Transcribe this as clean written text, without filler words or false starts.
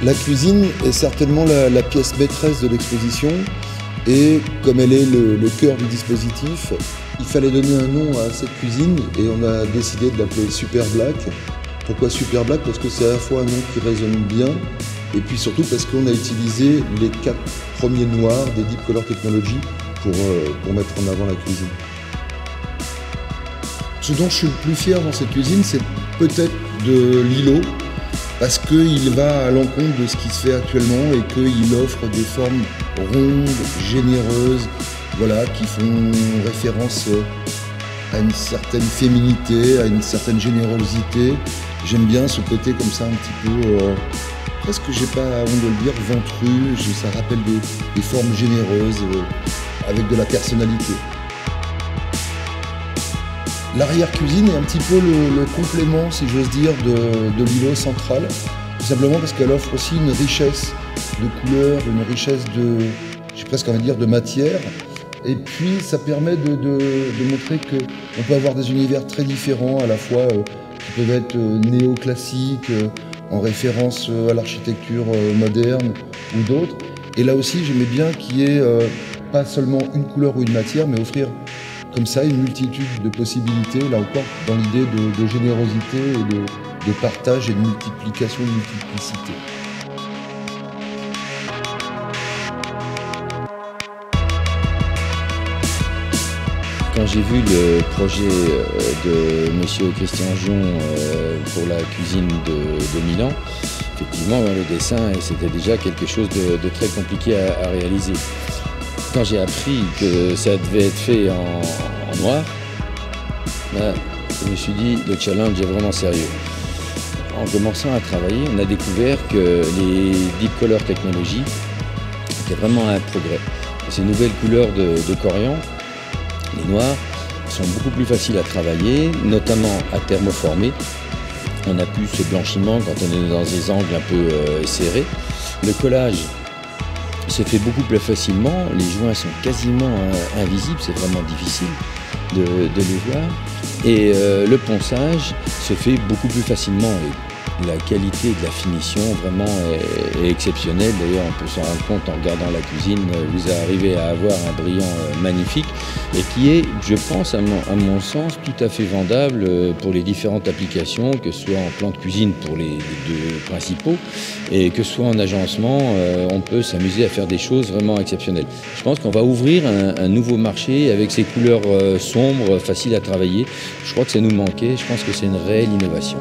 La cuisine est certainement la pièce maîtresse de l'exposition et comme elle est le cœur du dispositif, il fallait donner un nom à cette cuisine et on a décidé de l'appeler Super Black. Pourquoi Super Black? Parce que c'est à la fois un nom qui résonne bien et puis surtout parce qu'on a utilisé les 4 premiers noirs des Deep Color Technology pour mettre en avant la cuisine. Ce dont je suis le plus fier dans cette cuisine, c'est peut-être de l'îlot, parce qu'il va à l'encontre de ce qui se fait actuellement et qu'il offre des formes rondes, généreuses, voilà, qui font référence à une certaine féminité, à une certaine générosité. J'aime bien ce côté comme ça un petit peu, presque, j'ai pas honte de le dire, ventru, ça rappelle des formes généreuses avec de la personnalité. L'arrière-cuisine est un petit peu le complément, si j'ose dire, de l'îlot central, tout simplement parce qu'elle offre aussi une richesse de couleurs, une richesse j'ai presque envie de dire, de matière. Et puis ça permet de montrer qu'on peut avoir des univers très différents, à la fois qui peuvent être néoclassiques, en référence à l'architecture moderne ou d'autres. Et là aussi, j'aimais bien qu'il y ait pas seulement une couleur ou une matière, mais offrir comme ça une multitude de possibilités, là encore dans l'idée de générosité et de partage et de multiplication, de multiplicité. Quand j'ai vu le projet de monsieur Christian Gion pour la cuisine de Milan, effectivement le dessin c'était déjà quelque chose de très compliqué à réaliser. Quand j'ai appris que ça devait être fait en noir, là, je me suis dit le challenge est vraiment sérieux. En commençant à travailler, on a découvert que les Deep Color Technology étaient vraiment un progrès. Ces nouvelles couleurs de coriandre, les noirs, sont beaucoup plus faciles à travailler, notamment à thermoformer. On n'a plus ce blanchiment quand on est dans des angles un peu serrés. Le collage se fait beaucoup plus facilement, les joints sont quasiment invisibles, c'est vraiment difficile de les voir. Et le ponçage se fait beaucoup plus facilement. Et la qualité de la finition vraiment est exceptionnelle. D'ailleurs, on peut s'en rendre compte en regardant la cuisine. Vous arrivez à avoir un brillant magnifique et qui est, je pense, à mon sens, tout à fait vendable pour les différentes applications, que ce soit en plan de cuisine pour les 2 principaux et que ce soit en agencement, on peut s'amuser à faire des choses vraiment exceptionnelles. Je pense qu'on va ouvrir un nouveau marché avec ces couleurs sombres, faciles à travailler. Je crois que ça nous manquait. Je pense que c'est une réelle innovation.